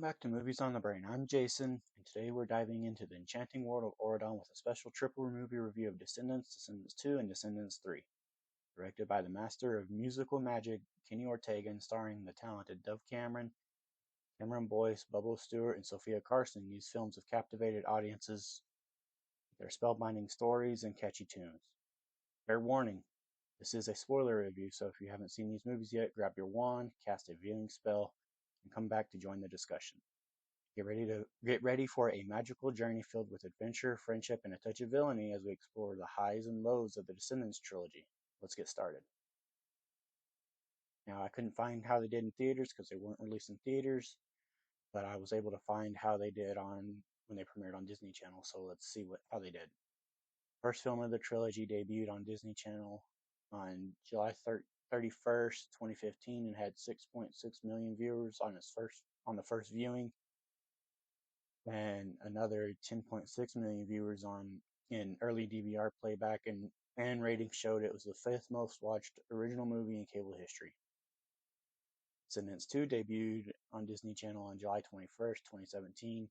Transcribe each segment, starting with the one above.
back to Movies on the Brain. I'm Jason, and today we're diving into the enchanting world of Auradon with a special triple movie review of Descendants, Descendants 2, and Descendants 3. Directed by the master of musical magic, Kenny Ortega, and starring the talented Dove Cameron, Cameron Boyce, Bubba Stewart, and Sophia Carson, these films have captivated audiences with their spellbinding stories and catchy tunes. Fair warning, this is a spoiler review, so if you haven't seen these movies yet, grab your wand, cast a viewing spell, and come back to join the discussion. Get ready for a magical journey filled with adventure, friendship, and a touch of villainy as we explore the highs and lows of the Descendants trilogy. Let's get started. Now, I couldn't find how they did in theaters because they weren't released in theaters, but I was able to find how they did on when they premiered on Disney Channel. So let's see how they did. First film of the trilogy debuted on Disney Channel on July 31st, 2015, and had 6.6 million viewers on the first viewing, and another 10.6 million viewers in early DVR playback, and ratings showed it was the fifth most watched original movie in cable history. Descendants 2 debuted on Disney Channel on July 21st, 2017,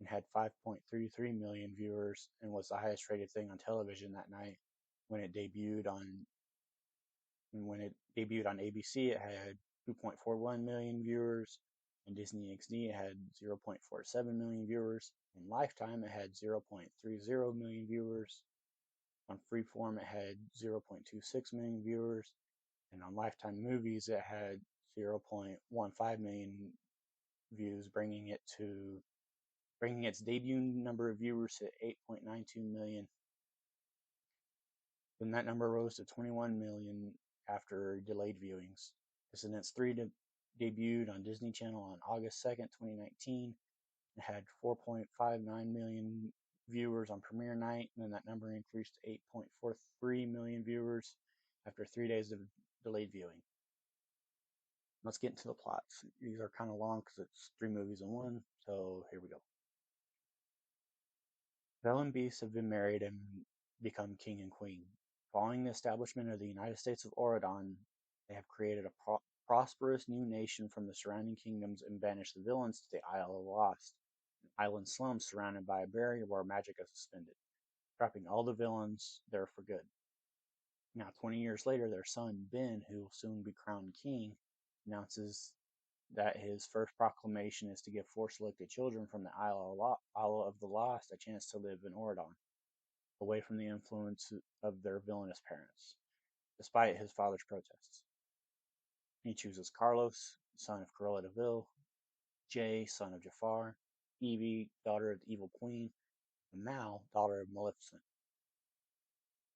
and had 5.33 million viewers and was the highest rated thing on television that night. When it debuted on ABC, it had 2.41 million viewers. On Disney XD, it had 0.47 million viewers. In Lifetime, it had 0.30 million viewers. On Freeform, it had 0.26 million viewers. And on Lifetime Movies, it had 0.15 million views, bringing its debut number of viewers to 8.92 million. Then that number rose to 21 million after delayed viewings. Descendants 3 debuted on Disney Channel on August 2nd, 2019. It had 4.59 million viewers on premiere night, and then that number increased to 8.43 million viewers after 3 days of delayed viewing. Let's get into the plots. These are kind of long because it's 3 movies in one, so here we go. Belle and Beast have been married and become king and queen. Following the establishment of the United States of Auradon, they have created a prosperous new nation from the surrounding kingdoms and banished the villains to the Isle of Lost, an island slum surrounded by a barrier where magic is suspended, trapping all the villains there for good. Now, 20 years later, their son, Ben, who will soon be crowned king, announces that his first proclamation is to give 4 selected children from the Isle of the Lost a chance to live in Auradon, away from the influence of their villainous parents, despite his father's protests. He chooses Carlos, son of Cruella de Vil, Jay, son of Jafar, Evie, daughter of the evil queen, and Mal, daughter of Maleficent.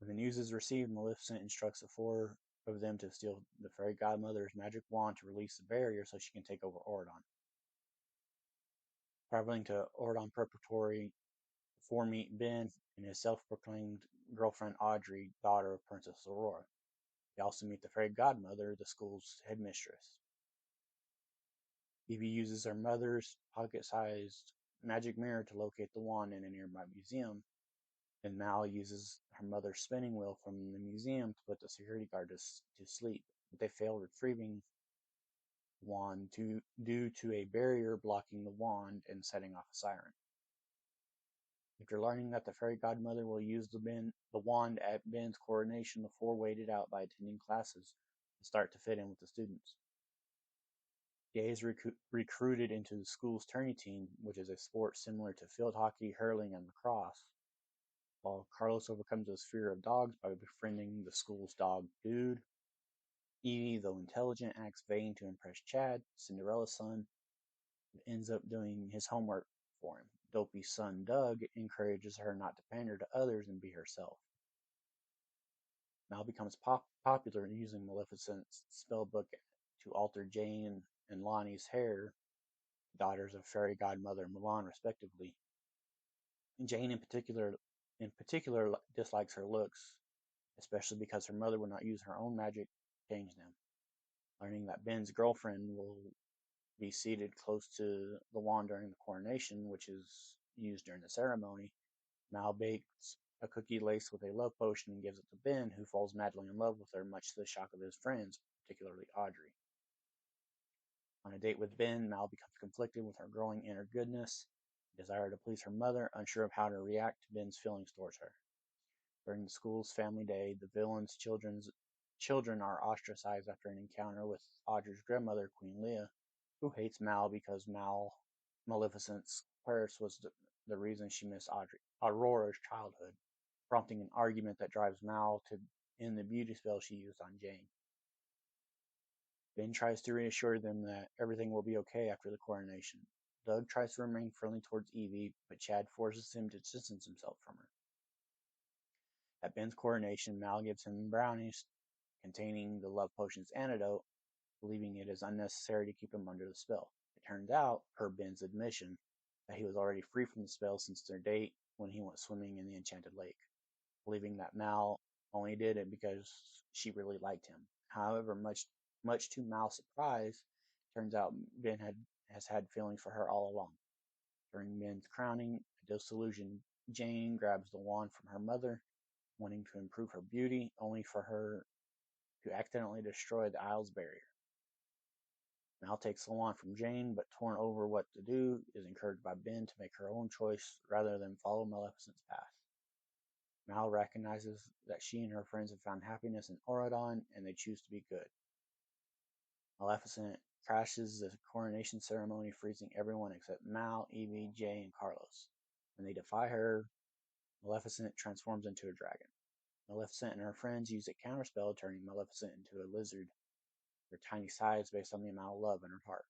When the news is received, Maleficent instructs the 4 of them to steal the fairy godmother's magic wand to release the barrier so she can take over Auradon. Traveling to Auradon Preparatory, the 4 meet Ben and his self-proclaimed girlfriend Audrey, daughter of Princess Aurora. They also meet the fairy godmother, the school's headmistress. Evie uses her mother's pocket-sized magic mirror to locate the wand in a nearby museum, and Mal uses her mother's spinning wheel from the museum to put the security guard to sleep, but they fail retrieving the wand due to a barrier blocking the wand and setting off a siren. After learning that the fairy godmother will use the wand at Ben's coronation, the 4 waited out by attending classes and start to fit in with the students. Jay is recruited into the school's tourney team, which is a sport similar to field hockey, hurling, and lacrosse, while Carlos overcomes his fear of dogs by befriending the school's dog, Dude. Evie, though intelligent, acts vain to impress Chad, Cinderella's son, and ends up doing his homework for him. Dopey's son, Doug, encourages her not to pander to others and be herself. Mal becomes popular in using Maleficent's spellbook to alter Jane and Lonnie's hair, daughters of fairy godmother Mulan, respectively. Jane, in particular, dislikes her looks, especially because her mother would not use her own magic to change them. Learning that Ben's girlfriend will be seated close to the wand during the coronation, which is used during the ceremony, Mal bakes a cookie laced with a love potion and gives it to Ben, who falls madly in love with her, much to the shock of his friends, particularly Audrey. On a date with Ben, Mal becomes conflicted with her growing inner goodness, desire to please her mother, unsure of how to react to Ben's feelings towards her. During the school's family day, the villain's children are ostracized after an encounter with Audrey's grandmother, Queen Leah, who hates Mal because Maleficent's curse was the reason she missed Aurora's childhood, prompting an argument that drives Mal to end the beauty spell she used on Jane. Ben tries to reassure them that everything will be okay after the coronation. Doug tries to remain friendly towards Evie, but Chad forces him to distance himself from her. At Ben's coronation, Mal gives him brownies containing the love potion's antidote, believing it is unnecessary to keep him under the spell. It turns out, per Ben's admission, that he was already free from the spell since their date when he went swimming in the Enchanted Lake, believing that Mal only did it because she really liked him. However, much to Mal's surprise, turns out has had feelings for her all along. During Ben's crowning, a disillusioned Jane grabs the wand from her mother, wanting to improve her beauty, only for her to accidentally destroy the Isle's barrier. Mal takes the wand from Jane, but torn over what to do, is encouraged by Ben to make her own choice rather than follow Maleficent's path. Mal recognizes that she and her friends have found happiness in Auradon, and they choose to be good. Maleficent crashes the coronation ceremony, freezing everyone except Mal, Evie, Jay, and Carlos. When they defy her, Maleficent transforms into a dragon. Maleficent and her friends use a counterspell, turning Maleficent into a lizard, her tiny size based on the amount of love in her heart.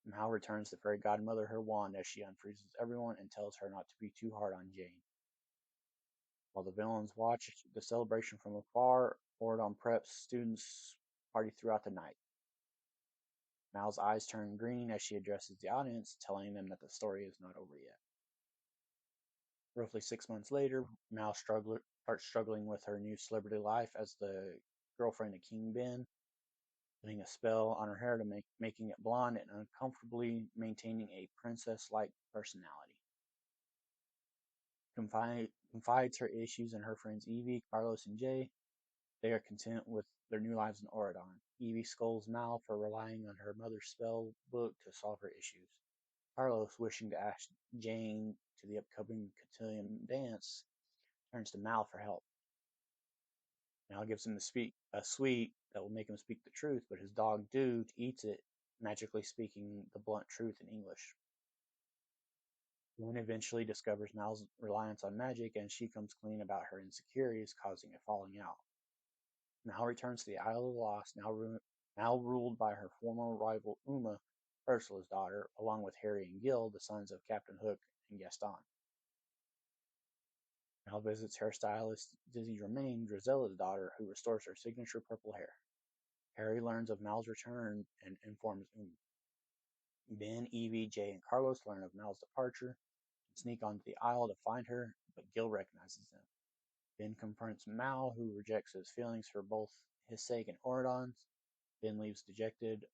Mal returns the fairy godmother her wand as she unfreezes everyone and tells her not to be too hard on Jane. While the villains watch the celebration from afar, Auradon Prep's students party throughout the night. Mal's eyes turn green as she addresses the audience, telling them that the story is not over yet. Roughly 6 months later, Mal starts struggling with her new celebrity life as the girlfriend of King Ben, putting a spell on her hair to making it blonde and uncomfortably maintaining a princess-like personality. Confides her issues in her friends Evie, Carlos, and Jay. They are content with their new lives in Auradon. Evie scolds Mal for relying on her mother's spell book to solve her issues. Carlos, wishing to ask Jane to the upcoming cotillion dance, turns to Mal for help. Mal gives him a sweet that will make him speak the truth, but his dog Dude eats it, magically speaking the blunt truth in English. Lynn eventually discovers Mal's reliance on magic, and she comes clean about her insecurities, causing a falling out. Mal returns to the Isle of the Lost, now ruled by her former rival Uma, Ursula's daughter, along with Harry and Gil, the sons of Captain Hook and Gaston. Mal visits hairstylist Dizzy Germain, Drizella's daughter, who restores her signature purple hair. Harry learns of Mal's return and informs Uma. Ben, Evie, Jay, and Carlos learn of Mal's departure and sneak onto the Isle to find her, but Gil recognizes them. Ben confronts Mal, who rejects his feelings for both his sake and Auradon's. Ben leaves dejected,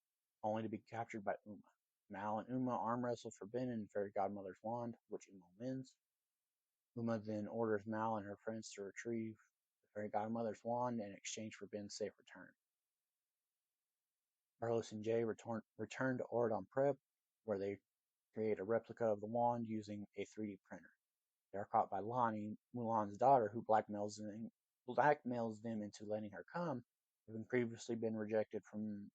only to be captured by Uma. Mal and Uma arm wrestle for Ben and Fairy Godmother's wand, which Uma wins. Uma then orders Mal and her friends to retrieve the Fairy Godmother's wand in exchange for Ben's safe return. Carlos and Jay return to Auradon Prep, where they create a replica of the wand using a 3D printer. They are caught by Lonnie, Mulan's daughter, who blackmails them into letting her come, having previously been rejected from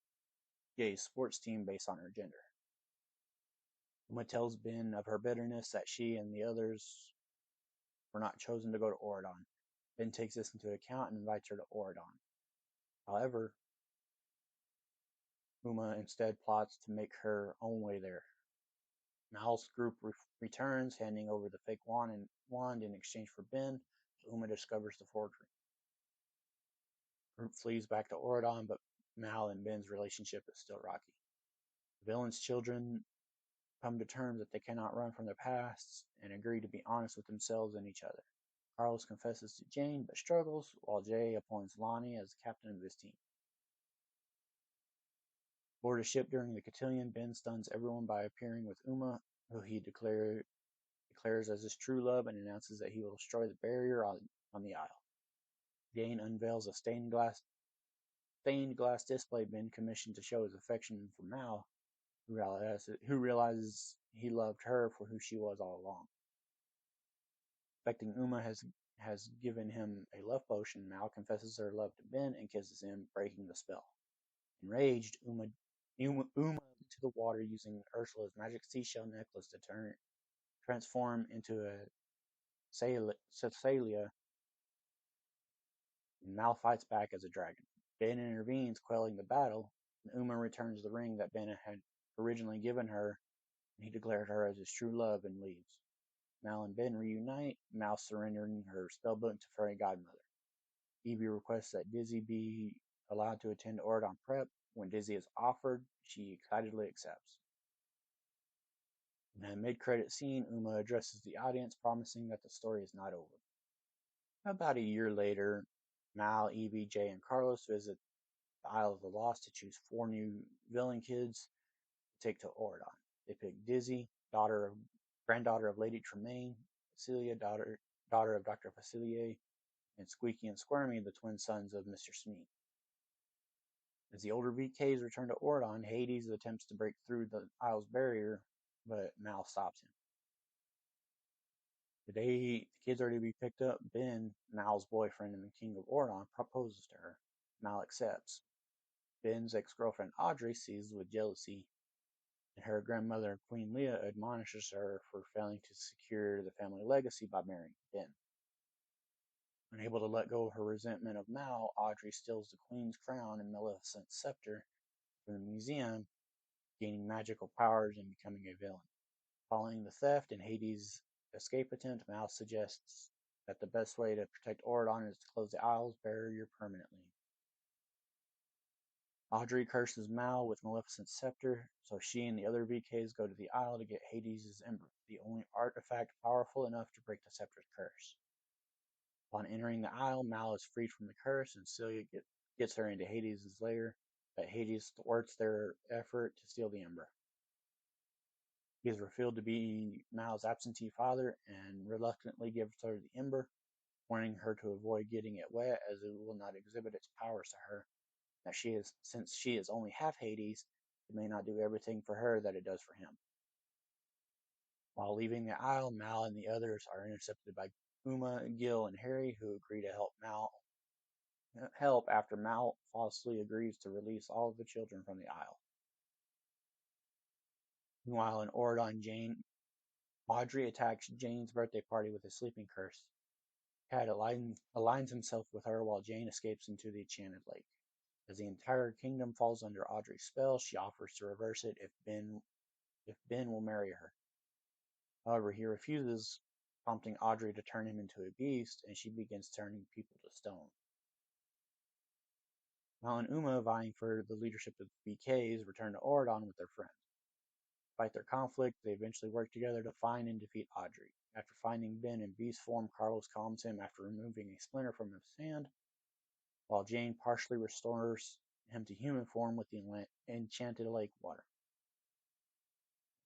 Jay's sports team based on her gender. Uma tells Ben of her bitterness that she and the others were not chosen to go to Auradon. Ben takes this into account and invites her to Auradon. However, Uma instead plots to make her own way there. Mal's group returns, handing over the fake wand in exchange for Ben. Uma discovers the forgery. The group flees back to Auradon, but Mal and Ben's relationship is still rocky. The villain's children come to terms that they cannot run from their pasts and agree to be honest with themselves and each other. Carlos confesses to Jane but struggles, while Jay appoints Lonnie as captain of his team. Aboard a ship during the cotillion, Ben stuns everyone by appearing with Uma, who he declares as his true love and announces that he will destroy the barrier on the Isle. Jane unveils a stained glass stained glass display Ben commissioned to show his affection for Mal, who realizes he loved her for who she was all along. Suspecting Uma has given him a love potion, Mal confesses her love to Ben and kisses him, breaking the spell. Enraged, Uma into the water using Ursula's magic seashell necklace to transform into a Cecilia, and Mal fights back as a dragon. Ben intervenes, quelling the battle, and Uma returns the ring that Ben had originally given her, and he declared her as his true love and leaves. Mal and Ben reunite, Mal surrendering her spellbook to Fairy Godmother. Evie requests that Dizzy be allowed to attend Oridon Prep. When Dizzy is offered, she excitedly accepts. In a mid-credit scene, Uma addresses the audience, promising that the story is not over. About a year later, Mal, Evie, Jay, and Carlos visit the Isle of the Lost to choose 4 new villain kids to take to Oridon. They pick Dizzy, granddaughter of Lady Tremaine, Celia, daughter of Dr. Facilier, and Squeaky and Squirmy, the twin sons of Mr. Smee. As the older VKs return to Oridon, Hades attempts to break through the Isle's barrier, but Mal stops him. The day the kids are to be picked up, Ben, Mal's boyfriend and the king of Oridon, proposes to her. Mal accepts. Ben's ex-girlfriend Audrey seizes with jealousy, and her grandmother Queen Leah admonishes her for failing to secure the family legacy by marrying Ben. Unable to let go of her resentment of Mal, Audrey steals the queen's crown and Maleficent's scepter from the museum, gaining magical powers and becoming a villain. Following the theft and Hades' escape attempt, Mal suggests that the best way to protect Oridon is to close the Isle's barrier permanently. Audrey curses Mal with Maleficent's scepter, so she and the other VKs go to the Isle to get Hades' Ember, the only artifact powerful enough to break the scepter's curse. Upon entering the Isle, Mal is freed from the curse, and Celia gets her into Hades' lair, but Hades thwarts their effort to steal the Ember. He is revealed to be Mal's absentee father and reluctantly gives her the Ember, warning her to avoid getting it wet as it will not exhibit its powers to her. That since she is only half Hades, it may not do everything for her that it does for him. While leaving the Isle, Mal and the others are intercepted by Uma, Gil, and Harry, who agree to help after Mal falsely agrees to release all of the children from the Isle. Meanwhile, in Oridon, Audrey attacks Jane's birthday party with a sleeping curse. Cad aligns himself with her while Jane escapes into the Enchanted Lake. As the entire kingdom falls under Audrey's spell, she offers to reverse it if Ben will marry her. However, he refuses, prompting Audrey to turn him into a beast, and she begins turning people to stone. Mal and Uma, vying for the leadership of the BKs, return to Oridon with their friends. Despite their conflict, they eventually work together to find and defeat Audrey. After finding Ben in beast form, Carlos calms him after removing a splinter from his hand, while Jane partially restores him to human form with the enchanted lake water.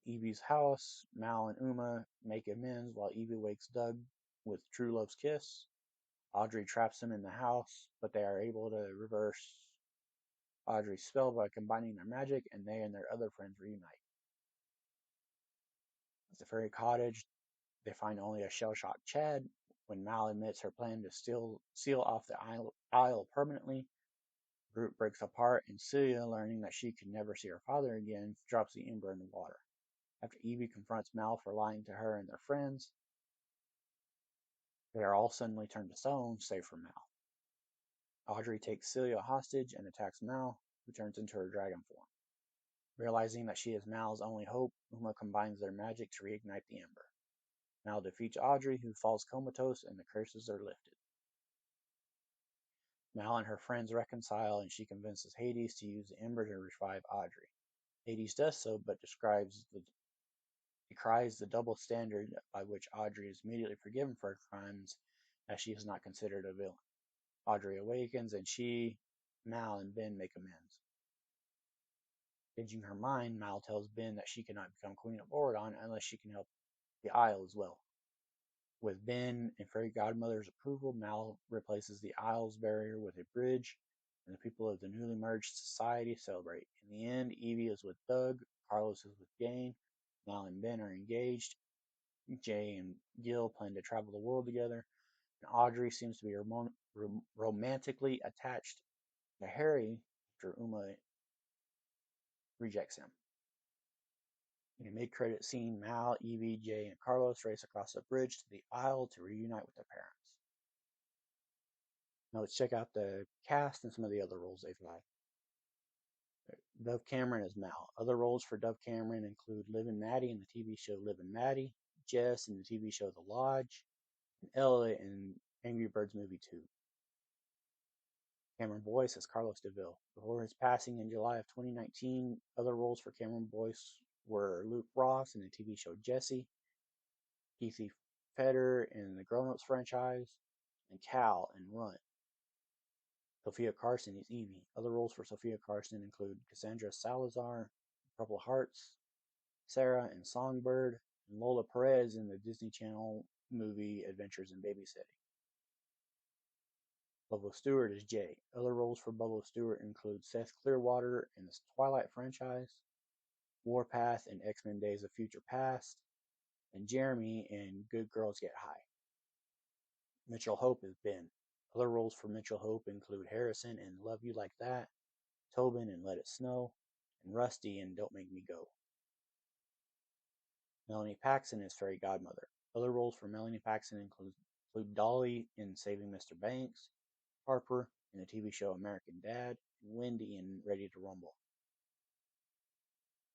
Evie's house, Mal and Uma make amends while Evie wakes Doug with true love's kiss. Audrey traps him in the house, but they are able to reverse Audrey's spell by combining their magic, and they and their other friends reunite. At the fairy cottage, they find only a shell-shocked Chad. When Mal admits her plan to seal off the isle permanently, the group breaks apart, and Celia, learning that she could never see her father again, drops the ember in the water. After Evie confronts Mal for lying to her and their friends, they are all suddenly turned to stone, save for Mal. Audrey takes Celia hostage and attacks Mal, who turns into her dragon form. Realizing that she is Mal's only hope, Uma combines their magic to reignite the ember. Mal defeats Audrey, who falls comatose, and the curses are lifted. Mal and her friends reconcile, and she convinces Hades to use the ember to revive Audrey. Hades does so, but decries the double standard by which Audrey is immediately forgiven for her crimes, as she is not considered a villain. Audrey awakens, and she, Mal, and Ben make amends. Changing her mind, Mal tells Ben that she cannot become Queen of Oridon unless she can help the Isle as well. With Ben and Fairy Godmother's approval, Mal replaces the Isle's barrier with a bridge, and the people of the newly merged society celebrate. In the end, Evie is with Doug, Carlos is with Jane, Mal and Ben are engaged, Jay and Gil plan to travel the world together, and Audrey seems to be romantically attached to Harry after Uma rejects him. In a mid-credit scene, Mal, Evie, Jay, and Carlos race across a bridge to the aisle to reunite with their parents. Now let's check out the cast and some of the other roles they've had. Dove Cameron as Mal. Other roles for Dove Cameron include Liv and Maddie in the TV show Liv and Maddie, Jess in the TV show The Lodge, and Ella in Angry Birds Movie 2. Cameron Boyce as Carlos DeVille. Before his passing in July of 2019, other roles for Cameron Boyce were Luke Ross in the TV show Jesse, Keithy Feder in the Grown Ups franchise, and Cal in Runt. Sophia Carson is Evie. Other roles for Sophia Carson include Cassandra Salazar, Purple Hearts, Sarah in Songbird, and Lola Perez in the Disney Channel movie Adventures in Babysitting. Bubba Stewart is Jay. Other roles for Bubba Stewart include Seth Clearwater in the Twilight franchise, Warpath in X-Men Days of Future Past, and Jeremy in Good Girls Get High. Mitchell Hope is Ben. Other roles for Mitchell Hope include Harrison in Love You Like That, Tobin in Let It Snow, and Rusty in Don't Make Me Go. Melanie Paxson is Fairy Godmother. Other roles for Melanie Paxson include Dolly in Saving Mr. Banks, Harper in the TV show American Dad, and Wendy in Ready to Rumble.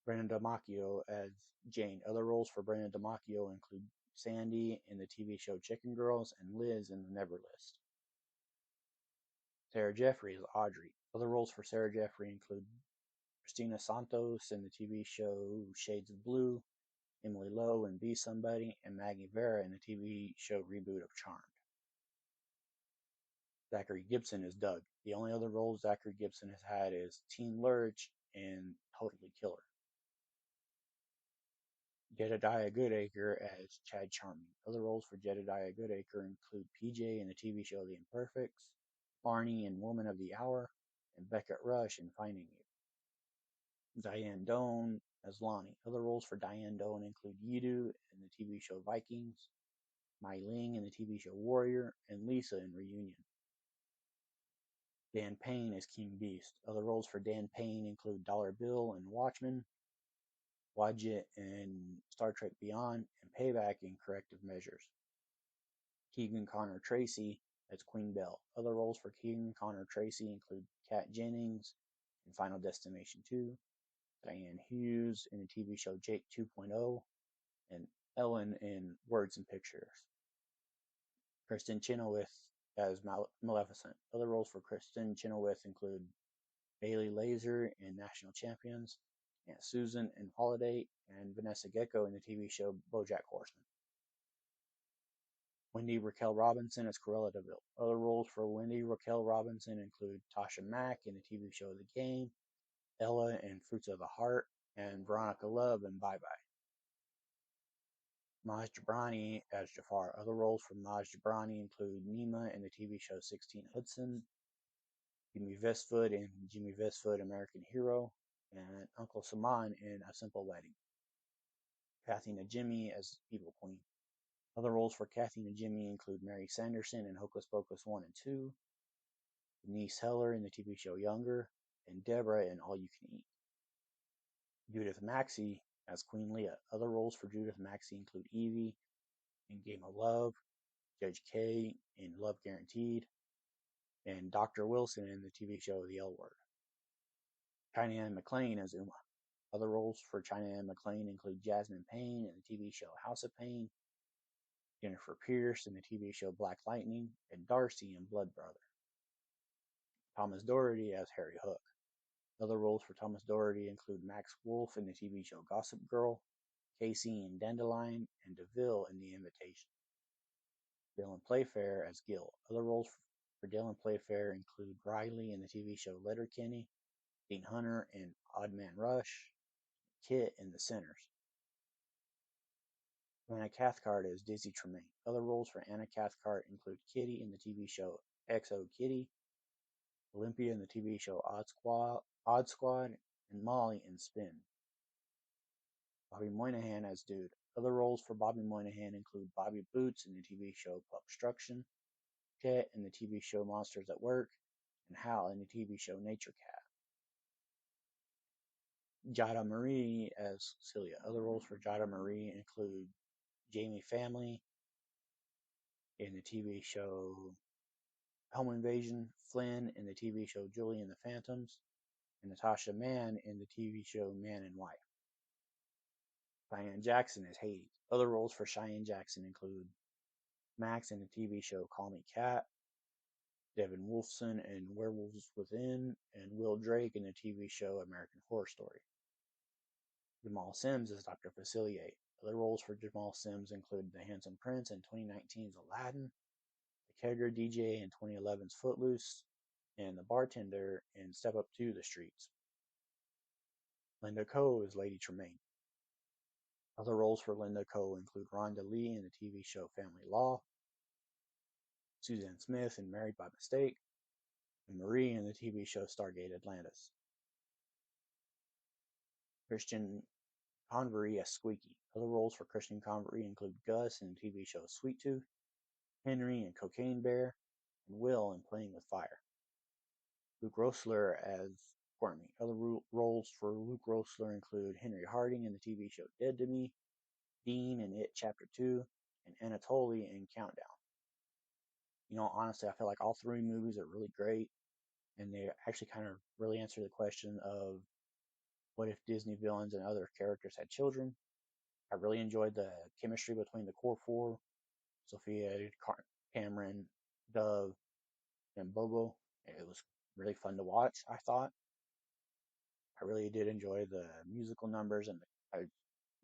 Brennan Damacchio as Jane. Other roles for Brennan Damacchio include Sandy in the TV show Chicken Girls and Liz in The Never List. Sarah Jeffrey is Audrey. Other roles for Sarah Jeffrey include Christina Santos in the TV show Shades of Blue, Emily Lowe in Be Somebody, and Maggie Vera in the TV show reboot of Charmed. Zachary Gibson is Doug. The only other role Zachary Gibson has had is Teen Lurch in Totally Killer. Jedediah Goodacre as Chad Charming. Other roles for Jedediah Goodacre include PJ in the TV show The Imperfects, Barney in Woman of the Hour, and Beckett Rush in Finding You. Diane Doan as Lonnie. Other roles for Diane Doan include Yidu in the TV show Vikings, Mai Ling in the TV show Warrior, and Lisa in Reunion. Dan Payne as King Beast. Other roles for Dan Payne include Dollar Bill in Watchmen, Wadjet in Star Trek Beyond, and Payback in Corrective Measures. Keegan Connor Tracy as Queen Belle. Other roles for Keegan Connor Tracy include Kat Jennings in Final Destination 2, Diane Hughes in the TV show Jake 2.0, and Ellen in Words and Pictures. Kristen Chenoweth as Maleficent. Other roles for Kristen Chenoweth include Bailey Laser in National Champions, Aunt Susan in Holiday, and Vanessa Gecko in the TV show BoJack Horseman. Wendy Raquel Robinson as Cruella de Vil. Other roles for Wendy Raquel Robinson include Tasha Mack in the TV show The Game, Ella in Fruits of the Heart, and Veronica Love in Bye Bye. Maj Jabrani as Jafar. Other roles for Maj Jabrani include Nima in the TV show 16 Hudson, Jimmy Vesfoot in Jimmy Vesfoot American Hero, and Uncle Saman in A Simple Wedding. Kathy Najimy as Evil Queen. Other roles for Kathy Najimy include Mary Sanderson in Hocus Pocus 1 and 2, Denise Heller in the TV show Younger, and Deborah in All You Can Eat. Judith Maxey as Queen Leah. Other roles for Judith Maxey include Evie in Game of Love, Judge Kay in Love Guaranteed, and Dr. Wilson in the TV show The L Word. China Ann McClain as Uma. Other roles for China Ann McClain include Jasmine Payne in the TV show House of Pain, Jennifer Pierce in the TV show Black Lightning, and Darcy in Blood Brother. Thomas Doherty as Harry Hook. Other roles for Thomas Doherty include Max Wolf in the TV show Gossip Girl, Casey in Dandelion, and DeVille in The Invitation. Dylan Playfair as Gil. Other roles for Dylan Playfair include Riley in the TV show Letterkenny, Dean Hunter in Odd Man Rush, Kit in The Sinners. Anna Cathcart as Dizzy Tremaine. Other roles for Anna Cathcart include Kitty in the TV show XO Kitty, Olympia in the TV show Odd Squad, and Molly in Spin. Bobby Moynihan as Dude. Other roles for Bobby Moynihan include Bobby Boots in the TV show Obstruction, Chet in the TV show Monsters at Work, and Hal in the TV show Nature Cat. Jada Marie as Celia. Other roles for Jada Marie include Jamie Family in the TV show Home Invasion, Flynn in the TV show Julie and the Phantoms, and Natasha Mann in the TV show Man and Wife. Cheyenne Jackson as Hades. Other roles for Cheyenne Jackson include Max in the TV show Call Me Kat, Devin Wolfson in Werewolves Within, and Will Drake in the TV show American Horror Story. Jamal Sims as Dr. Facilier. Other roles for Jamal Sims include The Handsome Prince in 2019's Aladdin, the Kegger DJ in 2011's Footloose, and the bartender in Step Up to the Streets. Linda Coe is Lady Tremaine. Other roles for Linda Coe include Rhonda Lee in the TV show Family Law, Suzanne Smith in Married by Mistake, and Marie in the TV show Stargate Atlantis. Christian Convery as Squeaky. Other roles for Christian Convery include Gus in the TV show Sweet Tooth, Henry in Cocaine Bear, and Will in Playing with Fire. Luke Rosler as Squirmy. Other roles for Luke Rosler include Henry Harding in the TV show Dead to Me, Dean in It Chapter 2, and Anatoly in Countdown. Honestly, I feel like all three movies are really great, and they actually kind of really answer the question of what if Disney villains and other characters had children. I really enjoyed the chemistry between the core four, Sophia, Cameron, Dove, and Bobo. It was really fun to watch, I thought. I really did enjoy the musical numbers, and I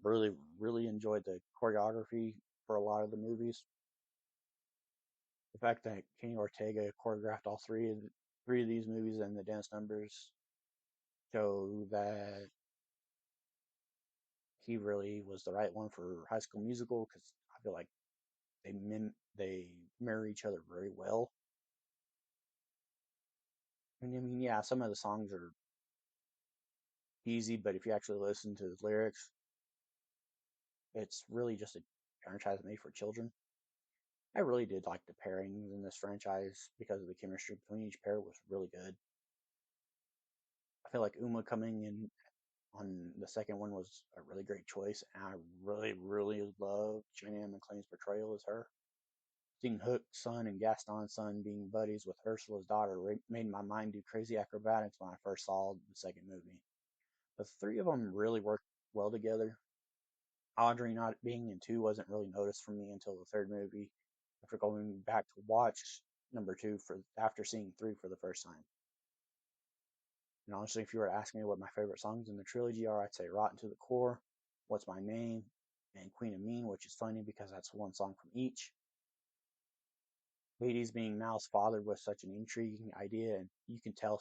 really, really enjoyed the choreography for a lot of the movies. The fact that Kenny Ortega choreographed all three of these movies and the dance numbers show that he really was the right one for High School Musical, because I feel like they mirror each other very well. And I mean, yeah, some of the songs are easy, but if you actually listen to the lyrics, it's really just a franchise made for children. I really did like the pairings in this franchise because of the chemistry between each pair was really good. I feel like Uma coming in on the second one was a really great choice, and I really, really loved Cheyenne McClain's portrayal as her. Seeing Hook's son and Gaston's son being buddies with Ursula's daughter made my mind do crazy acrobatics when I first saw the second movie. The three of them really worked well together. Audrey not being in two wasn't really noticed for me until the third movie, after going back to watch number two after seeing three for the first time. And honestly, if you were to ask me what my favorite songs in the trilogy are, I'd say Rotten to the Core, What's My Name, and Queen of Mean, which is funny because that's one song from each. Hades being Mal's father was such an intriguing idea, and you can tell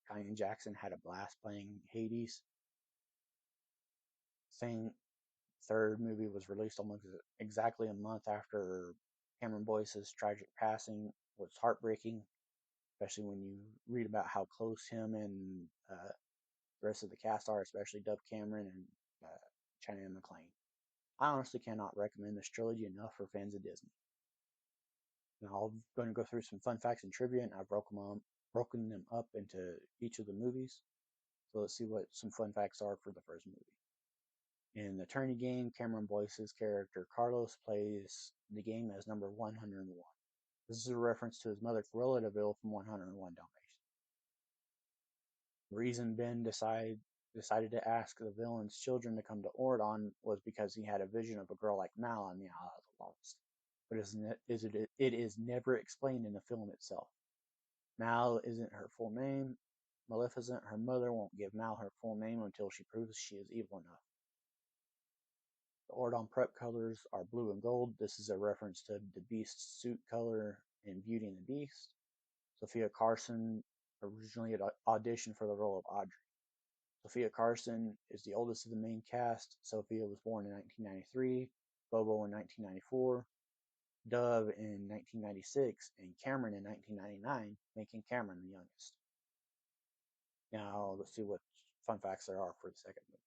Cheyenne Jackson had a blast playing Hades. Saying third movie was released almost exactly a month after Cameron Boyce's tragic passing was heartbreaking, especially when you read about how close him and the rest of the cast are, especially Dove Cameron and Cheyenne McClain. I honestly cannot recommend this trilogy enough for fans of Disney. Now I'm going to go through some fun facts and trivia, and I've broken them up into each of the movies. So let's see what some fun facts are for the first movie. In the tourney game, Cameron Boyce's character Carlos plays the game as number 101. This is a reference to his mother Cruella de Vil from 101 Dalmatians. The reason Ben decided to ask the villain's children to come to Ordon was because he had a vision of a girl like Mal on the Isle of the Lost. But it is never explained in the film itself. Mal isn't her full name. Maleficent, her mother, won't give Mal her full name until she proves she is evil enough. The Ordon prep colors are blue and gold. This is a reference to the Beast's suit color in Beauty and the Beast. Sophia Carson originally had auditioned for the role of Audrey. Sophia Carson is the oldest of the main cast. Sophia was born in 1993, Bobo in 1994, Dove in 1996, and Cameron in 1999, making Cameron the youngest. Now, let's see what fun facts there are for the second movie.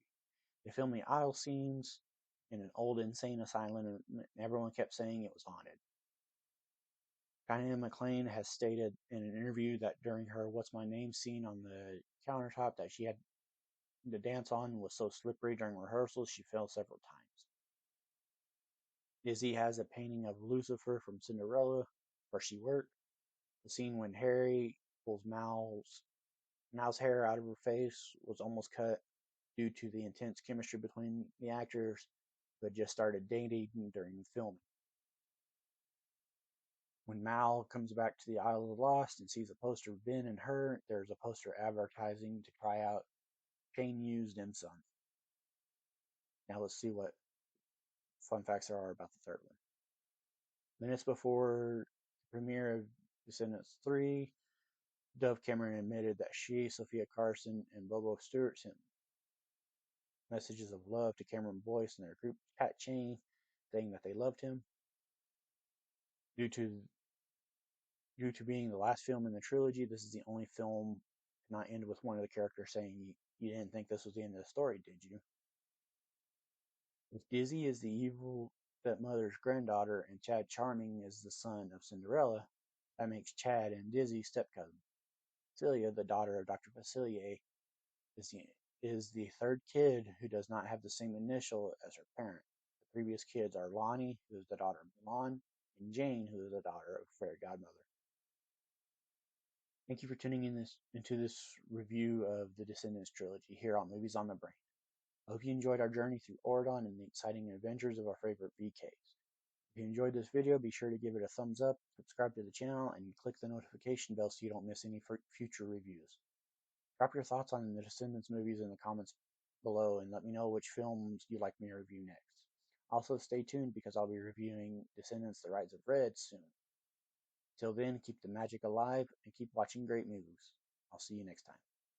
They filmed the aisle scenes in an old insane asylum, and everyone kept saying it was haunted. Diane McClain has stated in an interview that during her What's My Name scene on the countertop that she had to dance on was so slippery during rehearsals she fell several times. Izzy has a painting of Lucifer from Cinderella where she worked. The scene when Harry pulls Mal's hair out of her face was almost cut due to the intense chemistry between the actors who had just started dating during filming. When Mal comes back to the Isle of the Lost and sees a poster of Ben and her, there's a poster advertising to cry out, Shane used and son. Now let's see what fun facts there are about the third one. Minutes before the premiere of Descendants 3, Dove Cameron admitted that she, Sophia Carson, and Bobo Stewart sent messages of love to Cameron Boyce in their group chat chain, saying that they loved him. Due to being the last film in the trilogy, this is the only film to not end with one of the characters saying, "You didn't think this was the end of the story, did you?" If Dizzy is the evil stepmother's granddaughter and Chad Charming is the son of Cinderella, that makes Chad and Dizzy step-cousins. Celia, the daughter of Dr. Facilier, is the third kid who does not have the same initial as her parent. The previous kids are Lonnie, who is the daughter of Milan, and Jane, who is the daughter of Fairy Godmother. Thank you for tuning into this review of the Descendants Trilogy here on Movies on the Brain. I hope you enjoyed our journey through Oridon and the exciting adventures of our favorite VKs. If you enjoyed this video, be sure to give it a thumbs up, subscribe to the channel, and click the notification bell so you don't miss any future reviews. Drop your thoughts on the Descendants movies in the comments below and let me know which films you'd like me to review next. Also, stay tuned because I'll be reviewing Descendants: The Rise of Red soon. Till then, keep the magic alive and keep watching great movies. I'll see you next time.